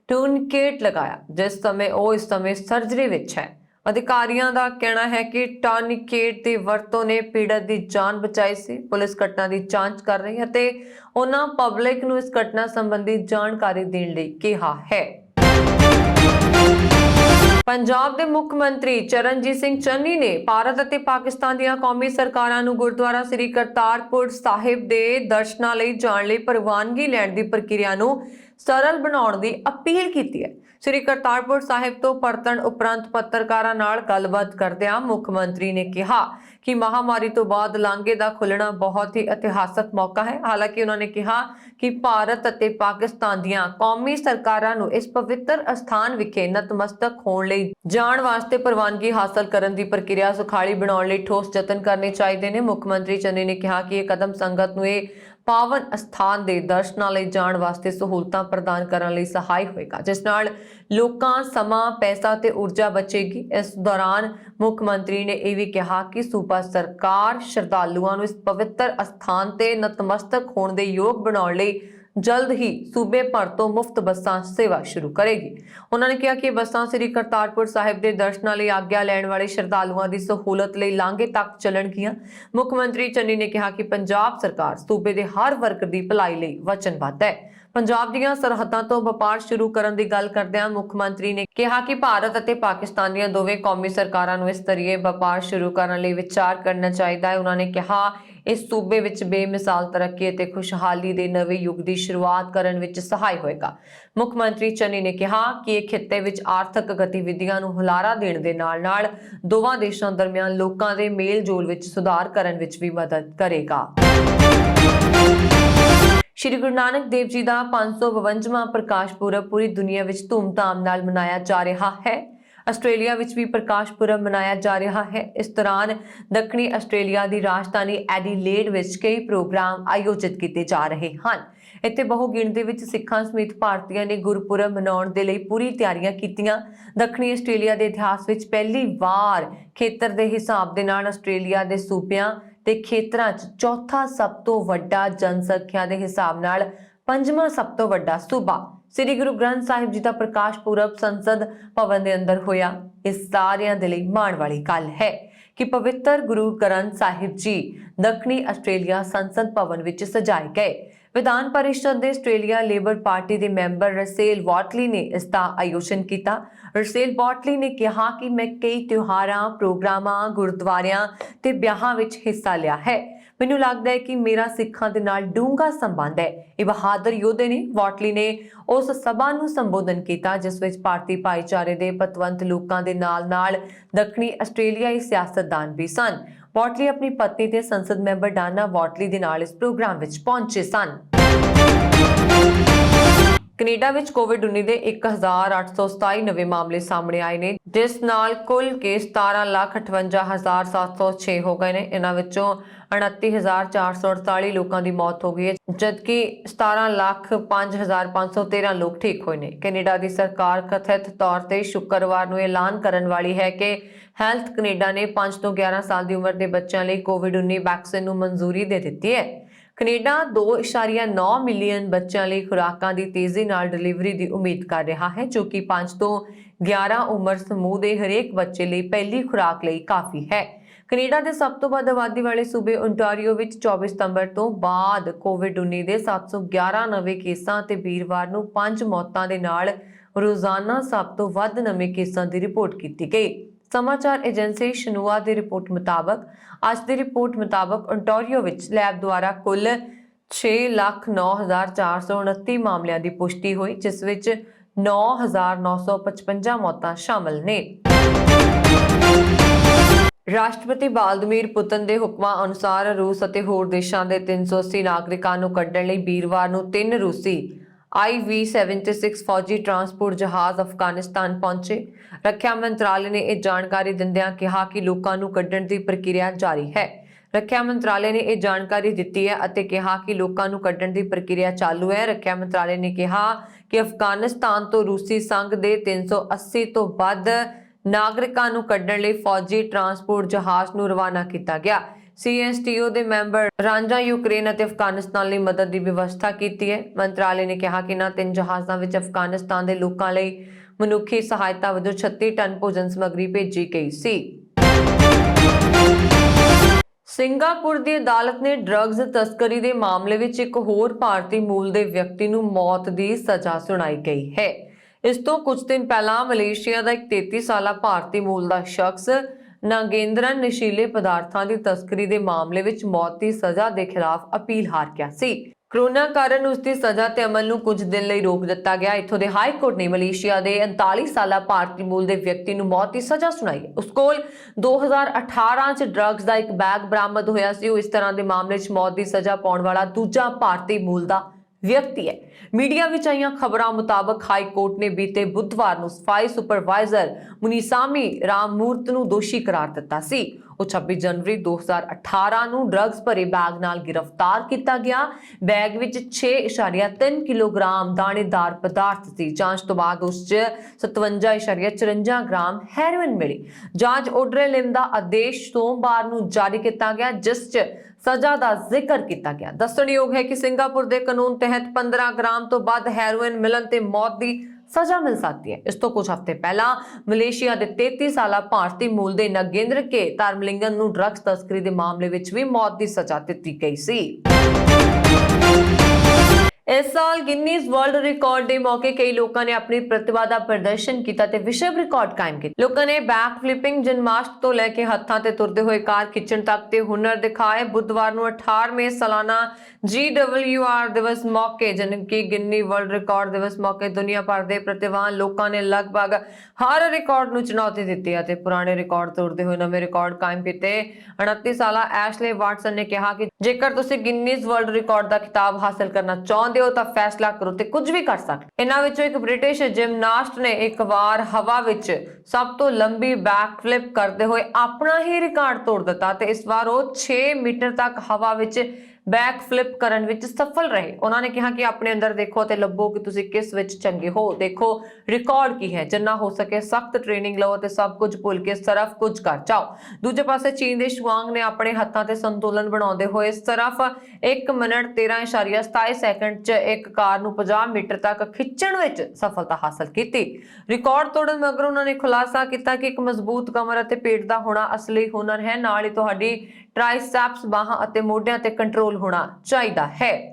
ਟੂਨਕੇਟ ਲਗਾਇਆ, ਜਿਸ ਸਮੇਂ ਉਹ ਇਸ ਸਮੇਂ ਸਰਜਰੀ ਵਿੱਚ ਹੈ। ਅਧਿਕਾਰੀਆਂ ਦਾ ਕਹਿਣਾ ਹੈ ਕਿ ਟੂਨਕੇਟ ਦੀ ਵਰਤੋਂ ਨੇ ਪੀੜਤ ਦੀ ਜਾਨ ਬਚਾਈ ਸੀ। ਪੁਲਿਸ ਘਟਨਾ ਦੀ ਜਾਂਚ ਕਰ ਰਹੀ ਹੈ ਤੇ ਉਹਨਾਂ ਪਬਲਿਕ ਨੂੰ ਇਸ ਘਟਨਾ ਸੰਬੰਧੀ ਜਾਣਕਾਰੀ ਦੇਣ ਲਈ ਕਿਹਾ ਹੈ। ਪੰਜਾਬ ਦੇ ਮੁੱਖ ਮੰਤਰੀ ਚਰਨਜੀਤ ਸਿੰਘ ਚੰਨੀ ਨੇ ਭਾਰਤ ਅਤੇ ਪਾਕਿਸਤਾਨ ਦੀਆਂ ਕੌਮੀ ਸਰਕਾਰਾਂ ਨੂੰ ਗੁਰਦੁਆਰਾ ਸ੍ਰੀ ਕਰਤਾਰਪੁਰ ਸਾਹਿਬ ਦੇ ਦਰਸ਼ਨਾਂ ਲਈ ਜਾਣ ਲਈ ਪ੍ਰਵਾਨਗੀ ਲੈਣ ਦੀ ਪ੍ਰਕਿਰਿਆ ਨੂੰ ਸਰਲ ਬਣਾਉਣ ਦੀ ਅਪੀਲ ਕੀਤੀ ਹੈ। ਸ੍ਰੀ ਕਰਤਾਰਪੁਰ ਸਾਹਿਬ ਤੋਂ ਪਰਤਣ ਉਪਰੰਤ ਪੱਤਰਕਾਰਾਂ ਨਾਲ ਗੱਲਬਾਤ ਕਰਦਿਆਂ ਮੁੱਖ ਮੰਤਰੀ ਨੇ ਕਿਹਾ ਕਿ ਮਹਾਮਾਰੀ ਤੋਂ ਬਾਅਦ ਲਾਂਘੇ ਦਾ ਖੁੱਲ੍ਹਣਾ ਬਹੁਤ ਹੀ ਇਤਿਹਾਸਕ ਮੌਕਾ ਹੈ। ਹਾਲਾਂਕਿ ਉਹਨਾਂ ਨੇ ਕਿਹਾ ਕਿ ਭਾਰਤ ਅਤੇ ਪਾਕਿਸਤਾਨ ਦੀਆਂ ਕੌਮੀ ਸਰਕਾਰਾਂ ਨੂੰ ਇਸ ਪਵਿੱਤਰ ਅਸਥਾਨ ਵਿਖੇ ਨਤਮਸਤਕ ਹੋਣ ਲਈ ਜਾਣ ਵਾਸਤੇ ਪ੍ਰਵਾਨਗੀ ਹਾਸਲ ਕਰਨ ਦੀ ਪ੍ਰਕਿਰਿਆ ਸੁਖਾਲੀ ਬਣਾਉਣ ਲਈ ਠੋਸ ਯਤਨ ਕਰਨੇ ਚਾਹੀਦੇ ਨੇ। ਮੁੱਖ ਮੰਤਰੀ ਚੰਨੀ ਨੇ ਕਿਹਾ ਕਿ ਇਹ ਕਦਮ ਸੰਗਤ ਨੂੰ ਇਹ ਪਾਵਨ ਅਸਥਾਨ ਦੇ ਦਰਸ਼ਨਾਂ ਲਈ ਜਾਣ ਵਾਸਤੇ ਸਹੂਲਤਾਂ ਪ੍ਰਦਾਨ ਕਰਨ ਲਈ ਸਹਾਈ ਹੋਏਗਾ, ਜਿਸ ਨਾਲ ਲੋਕਾਂ ਸਮਾਂ, ਪੈਸਾ ਤੇ ਊਰਜਾ ਬਚੇਗੀ। ਇਸ ਦੌਰਾਨ ਮੁੱਖ ਮੰਤਰੀ ਨੇ ਇਹ ਵੀ ਕਿਹਾ ਕਿ ਸੂਬਾ ਸਰਕਾਰ ਸ਼ਰਧਾਲੂਆਂ ਨੂੰ ਇਸ ਪਵਿੱਤਰ ਅਸਥਾਨ ਤੇ ਨਤਮਸਤਕ ਹੋਣ ਦੇ ਯੋਗ ਬਣਾਉਣ ਲਈ ਜਲਦ ਹੀ ਸੂਬੇ ਭਰ ਤੋਂ ਮੁਫਤ ਬੱਸਾਂ ਸੇਵਾ ਸ਼ੁਰੂ ਕਰੇਗੀ। ਉਹਨਾਂ ਨੇ ਕਿਹਾ ਕਿ ਬੱਸਾਂ ਸ੍ਰੀ ਕਰਤਾਰਪੁਰ ਸਾਹਿਬ ਦੇ ਦਰਸ਼ਨਾਂ ਲਈ ਆਗਿਆ ਲੈਣ ਵਾਲੇ ਸ਼ਰਧਾਲੂਆਂ ਦੀ ਸਹੂਲਤ ਲਈ ਲਾਂਘੇ ਤੱਕ ਚੱਲਣਗੀਆਂ। ਮੁੱਖ ਮੰਤਰੀ ਚੰਨੀ ਨੇ ਕਿਹਾ ਕਿ ਪੰਜਾਬ ਸਰਕਾਰ ਸੂਬੇ ਦੇ ਹਰ ਵਰਗ ਦੀ ਭਲਾਈ ਲਈ ਵਚਨਬੱਧ ਹੈ। ਪੰਜਾਬ ਦੀਆਂ ਸਰਹੱਦਾਂ ਤੋਂ ਵਪਾਰ ਸ਼ੁਰੂ ਕਰਨ ਦੀ ਗੱਲ ਕਰਦਿਆਂ ਮੁੱਖ ਮੰਤਰੀ ਨੇ ਕਿਹਾ ਕਿ ਭਾਰਤ ਅਤੇ ਪਾਕਿਸਤਾਨ ਦੀਆਂ ਦੋਵੇਂ ਕੌਮੀ ਸਰਕਾਰਾਂ ਨੂੰ ਇਸ ਤਰੀਕੇ ਵਪਾਰ ਸ਼ੁਰੂ ਕਰਨ ਲਈ ਵਿਚਾਰ ਕਰਨਾ ਚਾਹੀਦਾ ਹੈ। ਉਹਨਾਂ ਨੇ ਕਿਹਾ ਇਸ ਸੂਬੇ ਵਿੱਚ ਬੇਮਿਸਾਲ ਤਰੱਕੀ ਅਤੇ ਖੁਸ਼ਹਾਲੀ ਦੇ ਨਵੇਂ ਯੁੱਗ ਦੀ ਸ਼ੁਰੂਆਤ ਕਰਨ ਵਿੱਚ ਸਹਾਈ ਹੋਏਗਾ। ਮੁੱਖ ਮੰਤਰੀ ਚੰਨੀ ਨੇ ਕਿਹਾ ਕਿ ਇਹ ਖਿੱਤੇ ਵਿੱਚ ਆਰਥਿਕ ਗਤੀਵਿਧੀਆਂ ਨੂੰ ਹੁਲਾਰਾ ਦੇਣ ਦੇ ਨਾਲ-ਨਾਲ ਦੋਵਾਂ ਦੇਸ਼ਾਂ ਦਰਮਿਆਨ ਲੋਕਾਂ ਦੇ ਮੇਲ-ਜੋਲ ਵਿੱਚ ਸੁਧਾਰ ਕਰਨ ਵਿੱਚ ਵੀ ਮਦਦ ਕਰੇਗਾ। ਸ਼੍ਰੀ ਗੁਰੂ ਨਾਨਕ ਦੇਵ ਜੀ ਦਾ 552ਵਾਂ ਪ੍ਰਕਾਸ਼ ਪੁਰਬ ਪੂਰੀ ਦੁਨੀਆ ਵਿੱਚ ਧੂਮਧਾਮ ਨਾਲ ਮਨਾਇਆ ਜਾ ਰਿਹਾ ਹੈ। ਆਸਟ੍ਰੇਲੀਆ ਵਿੱਚ ਵੀ ਪ੍ਰਕਾਸ਼ ਪੁਰਬ ਮਨਾਇਆ ਜਾ ਰਿਹਾ ਹੈ। ਇਸ ਦੌਰਾਨ ਦੱਖਣੀ ਆਸਟ੍ਰੇਲੀਆ ਦੀ ਰਾਜਧਾਨੀ ਐਡੀਲੇਡ ਵਿੱਚ ਕਈ ਪ੍ਰੋਗਰਾਮ ਆਯੋਜਿਤ ਕੀਤੇ ਜਾ ਰਹੇ ਹਨ। ਇੱਥੇ ਬਹੁ ਗਿਣਤੀ ਵਿੱਚ ਸਿੱਖਾਂ ਸਮੇਤ ਭਾਰਤੀਆਂ ਨੇ ਗੁਰਪੁਰਬ ਮਨਾਉਣ ਦੇ ਲਈ ਪੂਰੀ ਤਿਆਰੀਆਂ ਕੀਤੀਆਂ। ਦੱਖਣੀ ਆਸਟ੍ਰੇਲੀਆ ਦੇ ਇਤਿਹਾਸ ਵਿੱਚ ਪਹਿਲੀ ਵਾਰ ਖੇਤਰ ਦੇ ਹਿਸਾਬ ਦੇ ਨਾਲ ਆਸਟ੍ਰੇਲੀਆ ਦੇ ਸੂਬਿਆਂ ਤੇ ਖੇਤਰਾਂ 'ਚ ਚੌਥਾ ਸਭ ਤੋਂ ਵੱਡਾ, ਜਨਸੰਖਿਆ ਦੇ ਹਿਸਾਬ ਨਾਲ ਪੰਜਵਾਂ ਸਭ ਤੋਂ ਵੱਡਾ ਸੂਬਾ ਸ੍ਰੀ ਗੁਰੂ ਗ੍ਰੰਥ ਸਾਹਿਬ ਜੀ ਦਾ ਪ੍ਰਕਾਸ਼ ਪੁਰਬ ਸੰਸਦ ਭਵਨ ਦੇ ਅੰਦਰ ਹੋਇਆ। ਇਹ ਸਾਰਿਆਂ ਦੇ ਲਈ ਮਾਣ ਵਾਲੀ ਗੱਲ ਹੈ ਕਿ ਪਵਿੱਤਰ ਗੁਰੂ ਗ੍ਰੰਥ ਸਾਹਿਬ ਜੀ ਦੱਖਣੀ ਆਸਟ੍ਰੇਲੀਆ ਸੰਸਦ ਭਵਨ ਵਿੱਚ ਸਜਾਏ ਗਏ। ਵਿਧਾਨ ਪਰਿਸ਼ਦ ਦੇ ਆਸਟ੍ਰੇਲੀਆ ਲੇਬਰ ਪਾਰਟੀ ਦੇ ਮੈਂਬਰ ਰਸੇਲ ਵਾਟਲੀ ਨੇ ਇਸ ਦਾ ਆਯੋਜਨ ਕੀਤਾ। ਰਸੇਲ ਵਾਟਲੀ ਨੇ ਕਿਹਾ ਕਿ ਮੈਂ ਕਈ ਤਿਉਹਾਰਾਂ, ਪ੍ਰੋਗਰਾਮਾਂ, ਗੁਰਦੁਆਰਿਆਂ ਤੇ ਵਿਆਹਾਂ ਵਿੱਚ ਹਿੱਸਾ ਲਿਆ ਹੈ। ਮੈਨੂੰ ਲੱਗਦਾ ਹੈ ਕਿ ਮੇਰਾ ਸਿੱਖਾਂ ਦੇ ਨਾਲ ਡੂੰਘਾ ਸੰਬੰਧ ਹੈ। ਇਹ ਬਹਾਦਰ ਯੋਧੇ ਨੇ। ਵਾਟਲੀ ਨੇ ਉਸ ਸਭਾ ਨੂੰ ਸੰਬੋਧਨ ਕੀਤਾ ਜਿਸ ਵਿੱਚ ਭਾਰਤੀ ਭਾਈਚਾਰੇ ਦੇ ਪਤਵੰਤ ਲੋਕਾਂ ਦੇ ਨਾਲ-ਨਾਲ ਦੱਖਣੀ ਆਸਟ੍ਰੇਲੀਆਈ ਸਿਆਸਤਦਾਨ ਵੀ ਸਨ। ਵਾਟਲੀ ਆਪਣੀ ਪਤਨੀ ਤੇ ਸੰਸਦ ਮੈਂਬਰ ਡਾਨਾ ਵਾਟਲੀ ਦੇ ਨਾਲ ਇਸ ਪ੍ਰੋਗਰਾਮ ਵਿੱਚ ਪਹੁੰਚੇ ਸਨ। ਕੈਨੇਡਾ ਵਿੱਚ ਕੋਵਿਡ-19 ਦੇ 1827 ਨਵੇਂ ਮਾਮਲੇ ਸਾਹਮਣੇ ਆਏ ਨੇ, ਜਿਸ ਨਾਲ ਕੁੱਲ ਕੇਸ 17,58,706 ਹੋ ਗਏ ਨੇ। ਇਹਨਾਂ ਵਿੱਚੋਂ 29,448 ਲੋਕਾਂ ਦੀ ਮੌਤ ਹੋ ਗਈ ਹੈ, ਜਦਕਿ 17,05,513 ਲੋਕ ਠੀਕ ਹੋਏ ਨੇ। ਕੈਨੇਡਾ ਦੀ ਸਰਕਾਰ ਕਥਿਤ ਤੌਰ ਤੇ ਸ਼ੁੱਕਰਵਾਰ ਨੂੰ ਐਲਾਨ ਕਰਨ ਵਾਲੀ ਹੈ ਕਿ ਹੈਲਥ ਕੈਨੇਡਾ ਨੇ 5 ਤੋਂ 11 ਸਾਲ ਦੀ ਉਮਰ ਦੇ ਬੱਚਿਆਂ ਲਈ ਕੋਵਿਡ-19 ਵੈਕਸੀਨ ਨੂੰ ਮਨਜ਼ੂਰੀ ਦੇ ਦਿੱਤੀ ਹੈ। ਕੈਨੇਡਾ 2.9 ਮਿਲੀਅਨ ਬੱਚਿਆਂ ਲਈ ਖੁਰਾਕਾਂ ਦੀ ਤੇਜ਼ੀ ਨਾਲ ਡਿਲੀਵਰੀ ਦੀ ਉਮੀਦ ਕਰ ਰਿਹਾ ਹੈ, ਜੋ ਕਿ 5 ਤੋਂ 11 ਉਮਰ ਸਮੂਹ ਦੇ ਹਰੇਕ ਬੱਚੇ ਲਈ ਪਹਿਲੀ ਖੁਰਾਕ ਲਈ ਕਾਫੀ ਹੈ। ਕੈਨੇਡਾ ਦੇ ਸਭ ਤੋਂ ਵੱਧ ਆਬਾਦੀ ਵਾਲੇ ਸੂਬੇ ਓਨਟਾਰੀਓ ਵਿੱਚ 24 ਸਤੰਬਰ ਤੋਂ ਬਾਅਦ ਕੋਵਿਡ-19 ਦੇ 711 ਨਵੇਂ ਕੇਸਾਂ ਤੇ ਵੀਰਵਾਰ ਨੂੰ 5 ਮੌਤਾਂ ਦੇ ਨਾਲ ਰੋਜ਼ਾਨਾ ਸਭ ਤੋਂ ਵੱਧ ਨਵੇਂ ਕੇਸਾਂ ਦੀ ਰਿਪੋਰਟ ਕੀਤੀ ਗਈ। समाचार एजेंसी शनुआ की रिपोर्ट मुताबक आज की रिपोर्ट मुताबक ओंटारियो विच लैब द्वारा कुल 6,09,429 मामलों की पुष्टि हुई, जिस विच 9,955 मौतां शामिल ने। राष्ट्रपति व्लादिमीर पुतिन के हुक्मां अनुसार रूस और होर देशों के 380 नागरिकों को कढ़ण लई वीरवार नूं 3 रूसी IV-76 फौजी ट्रांसपोर्ट जहाज अफगानिस्तान पहुंचे। रक्षा मंत्रालय ने यह जानकारी दिंदियां कहा कि लोगों को कढ़ण की प्रक्रिया जारी है। रक्षा मंत्रालय ने यह जानकारी दी है और कहा कि लोगों को कढ़ण की प्रक्रिया चालू है। रक्षा मंत्रालय ने कहा कि अफगानिस्तान तो रूसी संघ के 380 तो वध नागरिकों को कढ़ण लई फौजी ट्रांसपोर्ट जहाज नूं रवाना किया गया। CSTO के मैंबर रांझा यूक्रेन और अफगानिस्तान लिए मदद की व्यवस्था की है। मंत्रालय ने कहा कि इन्हां 3 जहाज़ों में अफगानिस्तान के लोगों लई मनुखी सहायता वजों 36 टन भोजन समग्री भेजी गई सी। सिंगापुर की अदालत ने ड्रग्स तस्करी के मामले में एक होर भारतीय मूल के व्यक्ति नूं मौत की सजा सुनाई गई है। इस तो कुछ दिन पहला मलेशिया का एक 33 साला भारतीय मूल का शख्स नागेंद्रन नशीले पदार्थों की तस्करी के मामले में मौत की सजा के खिलाफ अपील हार गया सी। कोरोना कारण उसकी सजा के अमल नूं कुछ दिन लई रोक दिता गया। इत्थों दे हाई कोर्ट ने मलेशिया के 39 साला भारतीय मूल के व्यक्ति नूं मौत की सजा सुनाई है। उस कोल 2018 च ड्रग्स का एक बैग बरामद होया सी। इस तरह के मामले च मौत की सजा पाउण वाला दूजा भारतीय मूल का व्यक्ति है। मीडिया विच आईयां खबरां मुताबक हाई कोर्ट ने बीते बुधवार नूं सफाई सुपरवाइजर मुनीसामी राममूर्त नूं दोषी करार दिता सी। 26 जनवरी 2018 नूं ड्रग्स भरे बैग नाल गिरफ्तार किया गया। बैग विच 6.3 किलोग्राम दाणेदार पदार्थ सी। जांच तो बाद उस 57.54 ग्राम हैरोइन मिली। जांच ओडरे लिम दा आदेश सोमवार नूं जारी किया गया, जिस च सजा का जिक्र किया गया। दसणयोग है कि सिंगापुर के कानून तहत 15 ग्राम तो वध हैरोइन मिलन ते मौत की सजा मिल सकती है। इस तो कुछ हफ्ते पहला मलेशिया के 33 साला भारतीय मूल के नागेंद्र के धर्मलिंगन नूं ड्रग्स तस्करी के मामले में भी मौत की सजा दी गई सी। इस साल गिनीज वर्ल्ड रिकॉर्ड के मौके कई लोगों ने अपनी प्रतिभा का प्रदर्शन किया ते विश्व रिकॉर्ड कायम किया। लोगों ने बैक फ्लिपिंग, जिमनास्ट तो लैके हत्थां ते तुरदे हुए कार खिंचण तक ते हुनर दिखाए। बुधवार नूं 18वें सालाना GWR दिवस मौके जनकी गिनी वर्ल्ड रिकॉर्ड दिवस मौके दुनिया भर के प्रतिभावान लोगों ने लगभग हर रिकॉर्ड नूं चुनौती दी है। पुराने रिकॉर्ड तोड़ते हुए नवे रिकॉर्ड कायम किए। 29 साला एशले वाटसन ने कहा कि जेकर तुसीं गिनीज वर्ल्ड रिकॉर्ड का खिताब हासिल करना चाहते ਚਾਹੁੰਦੇ ਹੋ ਤਾਂ ਫੈਸਲਾ ਕਰੋ ਤੇ ਕੁਝ ਵੀ ਕਰ ਸਕਦੇ। ਇਹਨਾਂ ਵਿੱਚੋਂ ਇੱਕ ਬ੍ਰਿਟਿਸ਼ ਜਿਮਨਾਸਟ ਨੇ ਇੱਕ ਵਾਰ ਹਵਾ ਵਿੱਚ ਸਭ ਤੋਂ ਲੰਬੀ ਬੈਕ ਫਲਿਪ ਕਰਦੇ ਹੋਏ ਆਪਣਾ ਹੀ ਰਿਕਾਰਡ ਤੋੜ ਦਿੱਤਾ ਤੇ ਇਸ ਵਾਰ ਉਹ 6 ਮੀਟਰ ਤੱਕ ਹਵਾ ਵਿੱਚ ਬੈਕ ਫਲਿਪ ਕਰਨ ਵਿੱਚ ਸਫਲ ਰਹੇ। ਉਹਨਾਂ ਨੇ ਕਿਹਾ ਕਿ ਆਪਣੇ ਅੰਦਰ ਦੇਖੋ ਤੇ ਲੱਭੋ ਕਿ ਤੁਸੀਂ ਕਿਸ ਵਿੱਚ ਚੰਗੇ ਹੋ। ਦੇਖੋ ਰਿਕਾਰਡ ਕੀ ਹੈ। ਜਿੰਨਾ ਹੋ ਸਕੇ ਸਖਤ ਟ੍ਰੇਨਿੰਗ ਲਓ ਤੇ ਸਭ ਕੁਝ ਭੁੱਲ ਕੇ ਸਿਰਫ ਕੁਝ ਕਰ ਜਾਓ। ਦੂਜੇ ਪਾਸੇ ਚੀਨ ਦੇ ਸ਼ੁਆਂਗ ਨੇ ਆਪਣੇ ਹੱਥਾਂ ਤੇ ਸੰਤੁਲਨ ਬਣਾਉਂਦੇ ਹੋਏ ਸਿਰਫ 1 ਮਿੰਟ 13.27 ਸੈਕਿੰਡ 'ਚ ਇੱਕ ਕਾਰ ਨੂੰ 50 ਮੀਟਰ ਤੱਕ ਖਿੱਚਣ ਵਿੱਚ ਸਫਲਤਾ ਹਾਸਲ ਕੀਤੀ। ਰਿਕਾਰਡ ਤੋੜਨ ਮਗਰੋਂ ਉਹਨਾਂ ਨੇ ਖੁਲਾਸਾ ਕੀਤਾ ਕਿ ਇੱਕ ਮਜ਼ਬੂਤ ਕਮਰ ਅਤੇ ਪੇਟ ਦਾ ਹੋਣਾ ਅਸਲੀ ਹੁਨਰ ਹੈ, ਨਾਲ ਹੀ ਤੁਹਾਡੀ ਟ੍ਰਾਈਸੈਪਸ, ਬਾਹਾਂ ਅਤੇ ਮੋਢਿਆਂ ਤੇ ਕੰਟਰੋਲ ਹੋਣਾ ਚਾਹੀਦਾ ਹੈ।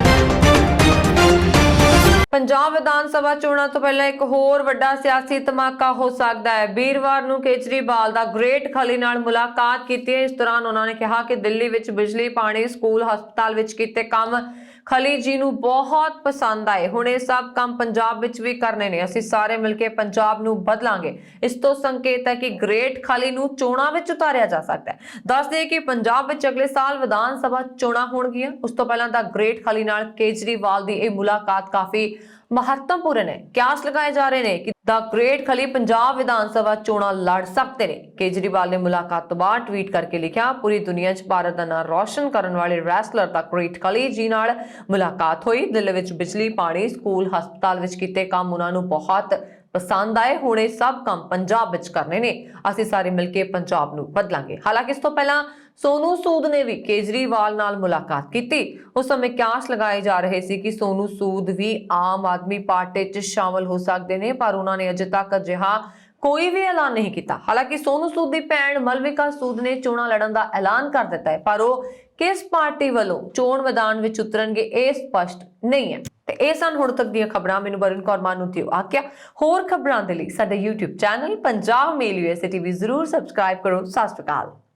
ਪੰਜਾਬ ਵਿਧਾਨ ਸਭਾ ਚੋਣਾਂ ਤੋਂ ਪਹਿਲਾਂ ਇੱਕ ਹੋਰ ਵੱਡਾ ਸਿਆਸੀ ਧਮਾਕਾ ਹੋ ਸਕਦਾ ਹੈ। ਵੀਰਵਾਰ ਨੂੰ ਕੇਜਰੀਵਾਲ ਦਾ ਗ੍ਰੇਟ ਖਲੀ ਨਾਲ ਮੁਲਾਕਾਤ ਕੀਤੀ ਹੈ। ਇਸ ਦੌਰਾਨ ਉਹਨਾਂ ਨੇ ਕਿਹਾ ਕਿ ਦਿੱਲੀ ਵਿੱਚ ਬਿਜਲੀ, ਪਾਣੀ, ਸਕੂਲ, ਹਸਪਤਾਲ ਵਿੱਚ ਕੀਤੇ ਕੰਮ ਖਲੀ ਜੀ ਨੂੰ ਬਹੁਤ ਪਸੰਦ ਆਏ। ਹੁਣ ਇਹ ਸਭ ਕੰਮ ਪੰਜਾਬ ਵਿੱਚ ਵੀ ਕਰਨੇ ਨੇ। ਅਸੀਂ ਸਾਰੇ ਮਿਲ ਕੇ ਪੰਜਾਬ ਨੂੰ ਬਦਲਾਂਗੇ। ਇਸ ਤੋਂ ਸੰਕੇਤ ਹੈ ਕਿ ਗ੍ਰੇਟ ਖਲੀ ਨੂੰ ਚੋਣਾਂ ਵਿੱਚ ਉਤਾਰਿਆ ਜਾ ਸਕਦਾ ਹੈ। ਦੱਸ ਦਈਏ ਕਿ ਪੰਜਾਬ ਵਿੱਚ ਅਗਲੇ ਸਾਲ ਵਿਧਾਨ ਸਭਾ ਚੋਣਾਂ ਹੋਣਗੀਆਂ। ਉਸ ਤੋਂ ਪਹਿਲਾਂ ਦਾ ਗ੍ਰੇਟ ਖਲੀ ਨਾਲ ਕੇਜਰੀਵਾਲ ਦੀ ਇਹ ਮੁਲਾਕਾਤ ਕਾਫੀ ਮਹੱਤਵਪੂਰਨ ਹੈ। ਕਿਆਸ ਲਗਾਏ ਜਾ ਰਹੇ ਨੇ ਕਿ ਦਾ ਗ੍ਰੇਟ ਖਲੀ ਪੰਜਾਬ ਵਿਧਾਨ ਸਭਾ ਚੋਣਾਂ ਲੜ ਸਕਦੇ ਨੇ। ਕੇਜਰੀਵਾਲ ਨੇ ਮੁਲਾਕਾਤ ਤੋਂ ਬਾਅਦ ਟਵੀਟ ਕਰਕੇ ਲਿਖਿਆ, ਪੂਰੀ ਦੁਨੀਆ 'ਚ ਭਾਰਤ ਦਾ ਨਾਮ ਰੌਸ਼ਨ ਕਰਨ ਵਾਲੇ ਰੈਸਲਰ ਦਾ ਗ੍ਰੇਟ ਖਲੀ ਜੀ ਨਾਲ ਮੁਲਾਕਾਤ ਹੋਈ। ਦਿੱਲੀ ਵਿੱਚ ਬਿਜਲੀ, ਪਾਣੀ, ਸਕੂਲ, ਹਸਪਤਾਲ ਵਿੱਚ ਕੀਤੇ ਕੰਮ ਉਹਨਾਂ ਨੂੰ ਬਹੁਤ ਪਸੰਦ ਆਏ। ਹੁਣ ਇਹ ਸਭ ਕੰਮ ਪੰਜਾਬ ਵਿੱਚ ਕਰਨੇ ਨੇ। ਅਸੀਂ ਸਾਰੇ ਮਿਲ ਕੇ ਪੰਜਾਬ ਨੂੰ ਬਦਲਾਂਗੇ। ਹਾਲਾਂਕਿ ਇਸ ਤੋਂ ਪਹਿਲਾਂ ਸੋਨੂ ਸੂਦ ਨੇ ਵੀ ਕੇਜਰੀਵਾਲ ਨਾਲ ਮੁਲਾਕਾਤ ਕੀਤੀ। ਉਸ ਸਮੇਂ ਕਿਆਸ ਲਗਾਏ ਜਾ ਰਹੇ ਸੀ ਕਿ ਸੋਨੂ ਸੂਦ ਵੀ ਆਮ ਆਦਮੀ ਪਾਰਟੀ 'ਚ ਸ਼ਾਮਲ ਹੋ ਸਕਦੇ ਨੇ, ਪਰ ਉਹਨਾਂ ਨੇ ਅਜੇ ਤੱਕ ਅਜਿਹਾ ਕੋਈ ਵੀ ਐਲਾਨ ਨਹੀਂ ਕੀਤਾ। ਹਾਲਾਂਕਿ ਸੋਨੂ ਸੂਦ ਦੀ ਭੈਣ ਮਲਵਿਕਾ ਸੂਦ ਨੇ ਚੋਣਾਂ ਲੜਨ ਦਾ ਐਲਾਨ ਕਰ ਦਿੱਤਾ ਹੈ, ਪਰ ਉਹ ਕਿਸ ਪਾਰਟੀ ਵੱਲੋਂ ਚੋਣ ਮੈਦਾਨ ਵਿੱਚ ਉਤਰਨਗੇ ਇਹ ਸਪਸ਼ਟ ਨਹੀਂ ਹੈ। ਤੇ ਇਹ ਸਨ ਹੁਣ ਤੱਕ ਦੀਆਂ ਖਬਰਾਂ। ਮੈਨੂੰ ਵਰੁਣ ਕੌਰ ਮਾਨ ਨੂੰ ਦਿਓ ਆਗਿਆ। ਹੋਰ ਖਬਰਾਂ ਦੇ ਲਈ ਸਾਡੇ YouTube ਚੈਨਲ ਪੰਜਾਬ ਮੇਲ USA TV ਜ਼ਰੂਰ ਸਬਸਕ੍ਰਾਈਬ ਕਰੋ। ਸਤਿ ਸ਼੍ਰੀ ਅਕਾਲ।